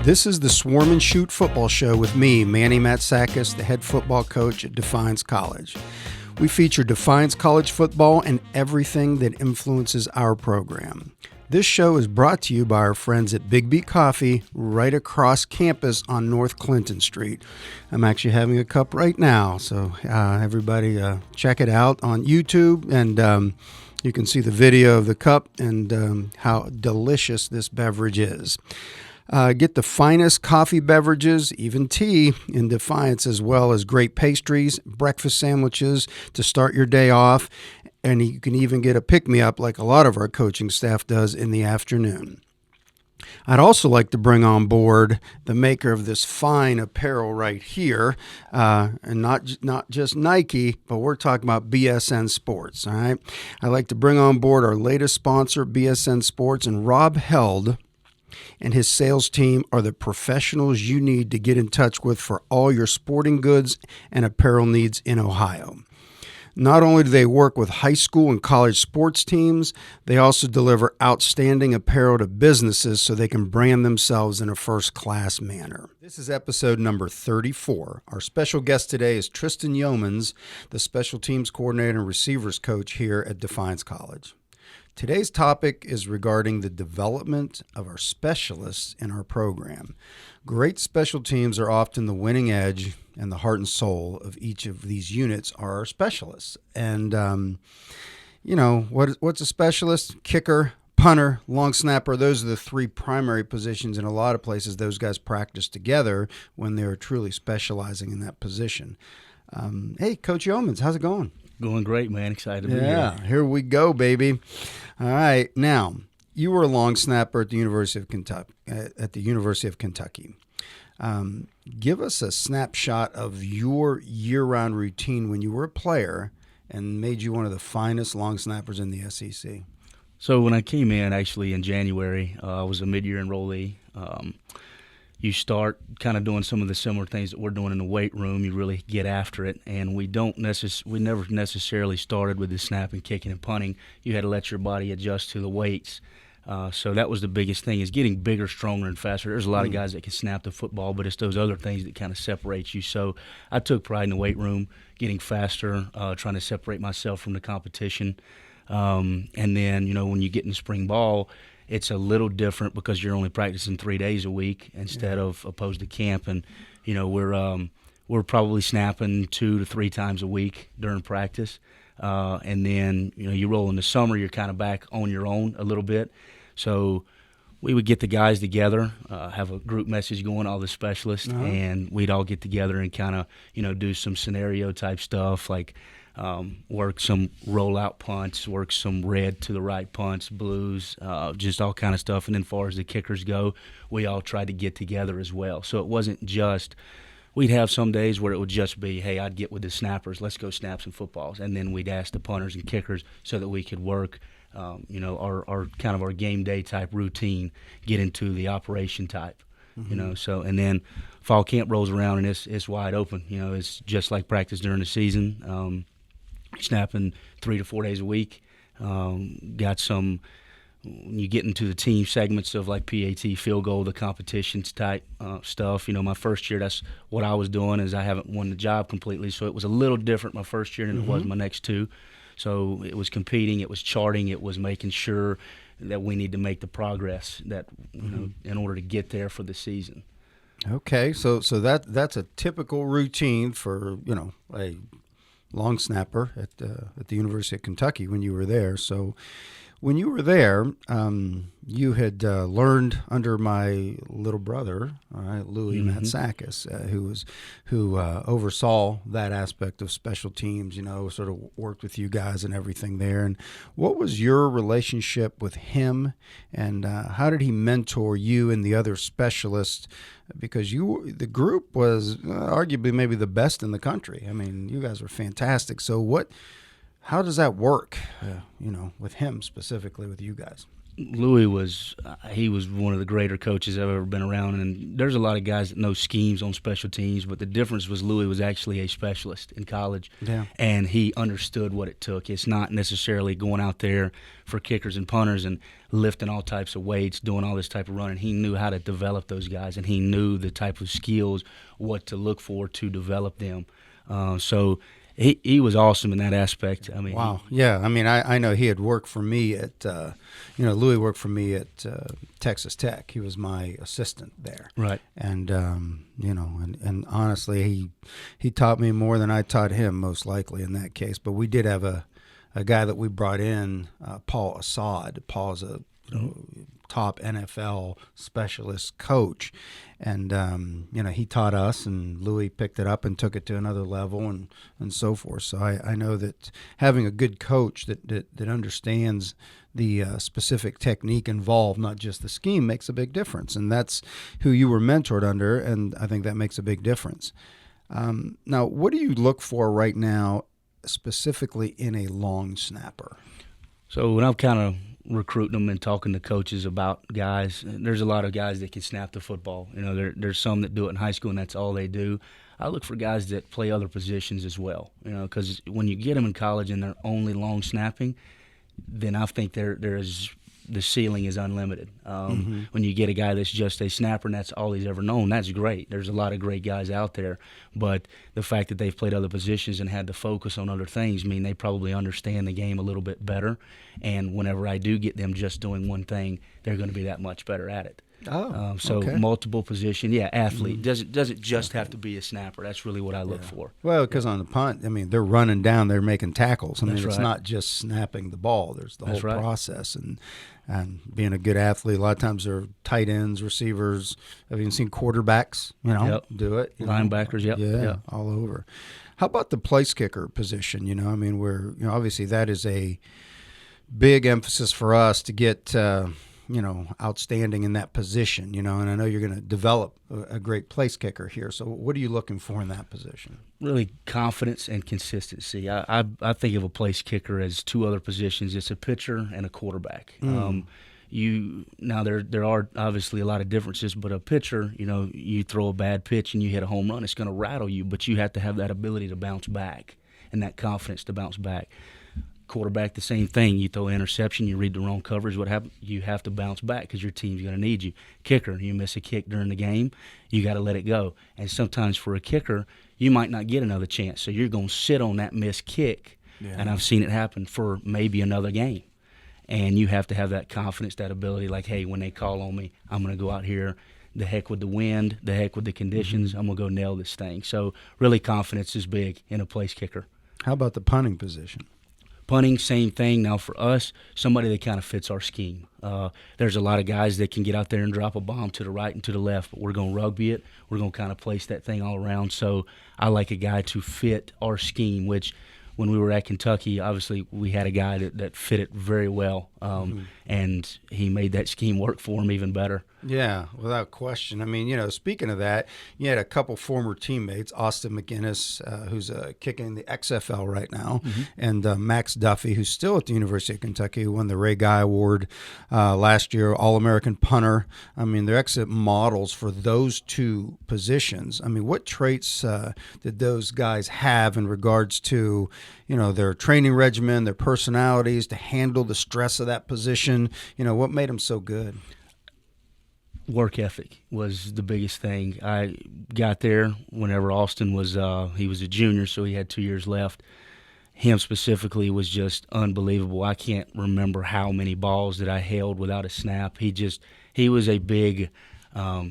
This is the Swarm and Shoot football show with me, Manny Matsakis, the head football coach at Defiance College. We feature Defiance College football and everything that influences our program. This show is brought to you by our friends at Big Beat Coffee right across campus on North Clinton Street. I'm actually having a cup right now, so everybody check it out on YouTube, and you can see the video of the cup and how delicious this beverage is. Get the finest coffee beverages, even tea, in Defiance, as well as great pastries, breakfast sandwiches to start your day off, and you can even get a pick-me-up like a lot of our coaching staff does in the afternoon. I'd also like to bring on board the maker of this fine apparel right here, and not just Nike, but we're talking about BSN Sports, all right? I'd like to bring on board our latest sponsor, BSN Sports, and Rob Held and his sales team are the professionals you need to get in touch with for all your sporting goods and apparel needs in Ohio. Not only do they work with high school and college sports teams, they also deliver outstanding apparel to businesses so they can brand themselves in a first-class manner. This is episode number 34. Our special guest today is Tristan Yeomans, the special teams coordinator and receivers coach here at Defiance College. Today's topic is regarding the development of our specialists in our program. Great special teams are often the winning edge, and the heart and soul of each of these units are our specialists. And, what's a specialist? Kicker, punter, long snapper, those are the three primary positions. In a lot of places, those guys practice together when they're truly specializing in that position. Hey, Coach Yeomans, how's it going? Going great, man. Excited to be here. Yeah, here we go, baby. All right, now you were a long snapper at the University of Kentucky. Give us a snapshot of your year-round routine when you were a player and made you one of the finest long snappers in the SEC. So when I came in, actually in January, I was a mid-year enrollee. You start kind of doing some of the similar things that we're doing in the weight room. You really get after it, and we never necessarily started with the snapping, kicking, and punting. You had to let your body adjust to the weights. So that was the biggest thing, is getting bigger, stronger, and faster. There's a lot of guys that can snap the football, but it's those other things that kind of separate you. So I took pride in the weight room, getting faster, trying to separate myself from the competition. And then, when you get in spring ball, it's a little different because you're only practicing 3 days a week instead of opposed to camp. And, we're probably snapping 2 to 3 times a week during practice. And then, you roll in the summer, you're kind of back on your own a little bit. So we would get the guys together, have a group message going, all the specialists, and we'd all get together and kind of, do some scenario type stuff, like work some rollout punts, work some red to the right punts, blues, just all kind of stuff. And then as far as the kickers go, we all tried to get together as well. So it wasn't just – we'd have some days where it would just be, hey, I'd get with the snappers, let's go snap some footballs. And then we'd ask the punters and kickers so that we could work – our kind of our game day type routine, get into the operation type, So, and then fall camp rolls around and it's wide open. It's just like practice during the season. Snapping 3 to 4 days a week. Got some. When you get into the team segments of like PAT, field goal, the competitions type stuff. My first year, that's what I was doing. Is I haven't won the job completely, so it was a little different my first year than it was my next two. So it was competing, it was charting, it was making sure that we need to make the progress that in order to get there for the season. Okay, so that's a typical routine for a long snapper at the University of Kentucky when you were there. So when you were there, you had learned under my little brother, Louis Matsakis, who oversaw that aspect of special teams. Sort of worked with you guys and everything there. And what was your relationship with him, and how did he mentor you and the other specialists? Because the group was arguably maybe the best in the country. I mean, you guys were fantastic. So How does that work, with him specifically, with you guys? Louis he was one of the greater coaches I've ever been around, and there's a lot of guys that know schemes on special teams, but the difference was Louis was actually a specialist in college, and he understood what it took. It's not necessarily going out there for kickers and punters and lifting all types of weights, doing all this type of running. He knew how to develop those guys, and he knew the type of skills, what to look for to develop them. So he was awesome in that aspect. I mean, wow. Yeah. I mean, I know he had worked for me at, Louis worked for me at Texas Tech. He was my assistant there. Right. And, and honestly, he taught me more than I taught him, most likely in that case. But we did have a guy that we brought in, Paul Assad. Paul's a top NFL specialist coach. And, he taught us, and Louis picked it up and took it to another level and so forth. So I know that having a good coach that understands the specific technique involved, not just the scheme, makes a big difference. And that's who you were mentored under, and I think that makes a big difference. Now, what do you look for right now specifically in a long snapper? So when I'm kind of recruiting them and talking to coaches about guys, there's a lot of guys that can snap the football. There's some that do it in high school and that's all they do. I look for guys that play other positions as well, because when you get them in college and they're only long snapping, then I think the ceiling is unlimited. When you get a guy that's just a snapper and that's all he's ever known, that's great. There's a lot of great guys out there, but the fact that they've played other positions and had to focus on other things mean they probably understand the game a little bit better, and whenever I do get them just doing one thing, they're going to be that much better at it. Okay. Multiple position, athlete. Doesn't just have to be a snapper. That's really what I look for. Well, because on the punt, I mean, they're running down, they're making tackles. I mean, That's it's right. not just snapping the ball. There's the That's whole right. process. And being a good athlete, a lot of times they're tight ends, receivers. I've even seen quarterbacks, do it. Linebackers, yep. All over. How about the place kicker position? I mean, where obviously that is a big emphasis for us to get outstanding in that position, and I know you're going to develop a great place kicker here. So what are you looking for in that position? Really confidence and consistency. I think of a place kicker as two other positions. It's a pitcher and a quarterback. Now there are obviously a lot of differences, but a pitcher, you throw a bad pitch and you hit a home run, it's going to rattle you, but you have to have that ability to bounce back and that confidence to bounce back. Quarterback, the same thing. You throw an interception, you read the wrong coverage, what happens? You have to bounce back because your team's going to need you. Kicker, you miss a kick during the game, you got to let it go. And sometimes for a kicker, you might not get another chance, so you're going to sit on that missed kick, and I've seen it happen for maybe another game. And you have to have that confidence, that ability, like, hey, when they call on me, I'm going to go out here, the heck with the wind, the heck with the conditions, I'm going to go nail this thing. So really confidence is big in a place kicker. How about the punting position? Punting, same thing. Now for us, somebody that kind of fits our scheme. There's a lot of guys that can get out there and drop a bomb to the right and to the left, but we're going to rugby it. We're going to kind of place that thing all around. So I like a guy to fit our scheme, which when we were at Kentucky, obviously we had a guy that fit it very well, and he made that scheme work for him even better. Yeah, without question. I mean, speaking of that, you had a couple former teammates, Austin McGinnis, who's kicking the XFL right now, and Max Duffy, who's still at the University of Kentucky, who won the Ray Guy Award last year, All-American punter. I mean, they're excellent models for those two positions. I mean, what traits did those guys have in regards to, their training regimen, their personalities, to handle the stress of that position? What made them so good? Work ethic was the biggest thing. I got there whenever Austin was he was a junior, so he had 2 years left. Him specifically was just unbelievable. I can't remember how many balls that I held without a snap. He was a big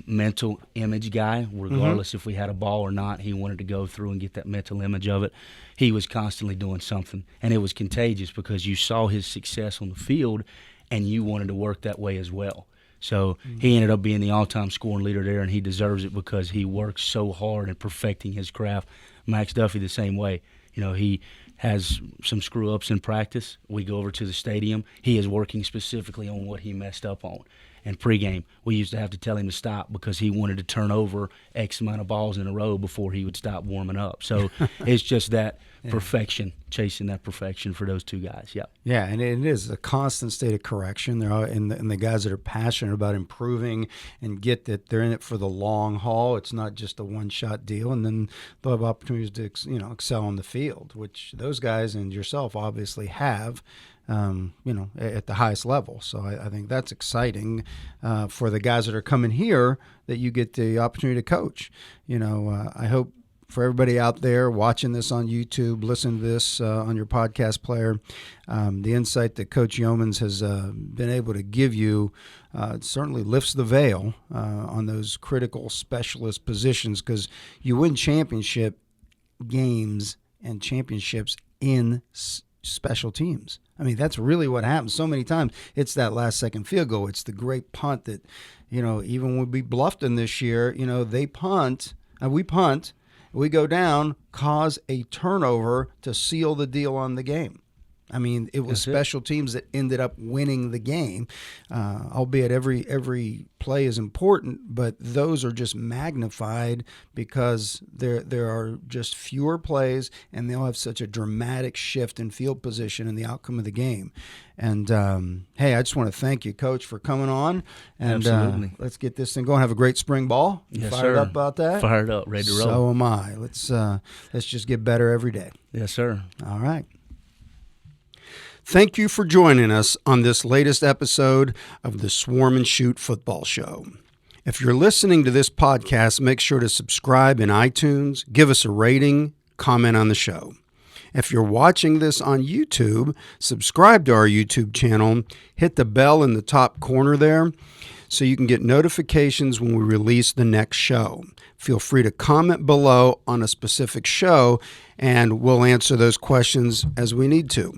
mental image guy. Regardless if we had a ball or not, he wanted to go through and get that mental image of it. He was constantly doing something, and it was contagious because you saw his success on the field, and you wanted to work that way as well. So he ended up being the all-time scoring leader there, and he deserves it because he works so hard in perfecting his craft. Max Duffy the same way. He has some screw-ups in practice. We go over to the stadium. He is working specifically on what he messed up on. And pregame, we used to have to tell him to stop because he wanted to turn over X amount of balls in a row before he would stop warming up. So it's just that perfection, chasing that perfection for those two guys. Yeah. Yeah, and it is a constant state of correction. They're all, and the guys that are passionate about improving and get that they're in it for the long haul. It's not just a one-shot deal, and then they'll have opportunities to excel on the field, which those guys and yourself obviously have. At the highest level. So I think that's exciting for the guys that are coming here that you get the opportunity to coach. I hope for everybody out there watching this on YouTube, listen to this on your podcast player, the insight that Coach Yeomans has been able to give you certainly lifts the veil on those critical specialist positions, because you win championship games and championships in special teams. I mean, that's really what happens so many times. It's that last second field goal. It's the great punt that, even when we bluffed them this year, they punt, and we punt, we go down, cause a turnover to seal the deal on the game. I mean, it was special teams that ended up winning the game, albeit every play is important, but those are just magnified because there are just fewer plays, and they'll have such a dramatic shift in field position and the outcome of the game. And, hey, I just want to thank you, Coach, for coming on. And Absolutely. Let's get this thing going. Have a great spring ball. Yes, fired sir. up about that? Fired up, ready to roll. So am I. Let's just get better every day. Yes, sir. All right. Thank you for joining us on this latest episode of the Swarm and Shoot Football Show. If you're listening to this podcast, make sure to subscribe in iTunes, give us a rating, comment on the show. If you're watching this on YouTube, subscribe to our YouTube channel, hit the bell in the top corner there so you can get notifications when we release the next show. Feel free to comment below on a specific show, and we'll answer those questions as we need to.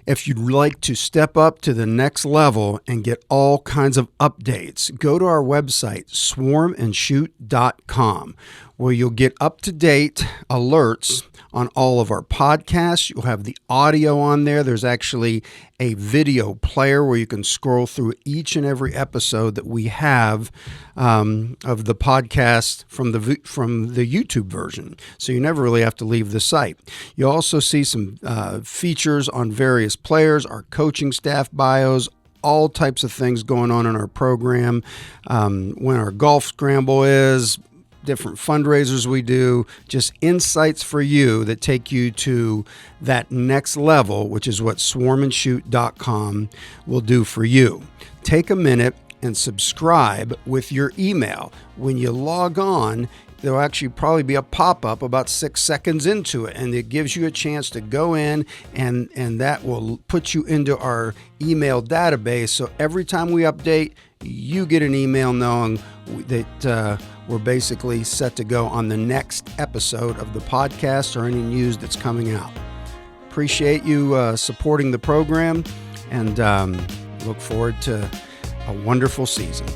If you'd like to step up to the next level and get all kinds of updates, go to our website, swarmandshoot.com, where you'll get up-to-date alerts on all of our podcasts. You'll have the audio on there. There's actually a video player where you can scroll through each and every episode that we have of the podcast from the YouTube version. So you never really have to leave the site. You'll also see some features on various players, our coaching staff bios, all types of things going on in our program, when our golf scramble is, different fundraisers we do, just insights for you that take you to that next level, which is what swarmandshoot.com will do for you. Take a minute and subscribe with your email. When you log on, there'll actually probably be a pop-up about 6 seconds into it, and it gives you a chance to go in, and that will put you into our email database. So every time we update, you get an email knowing that we're basically set to go on the next episode of the podcast or any news that's coming out. Appreciate you supporting the program, and look forward to a wonderful season.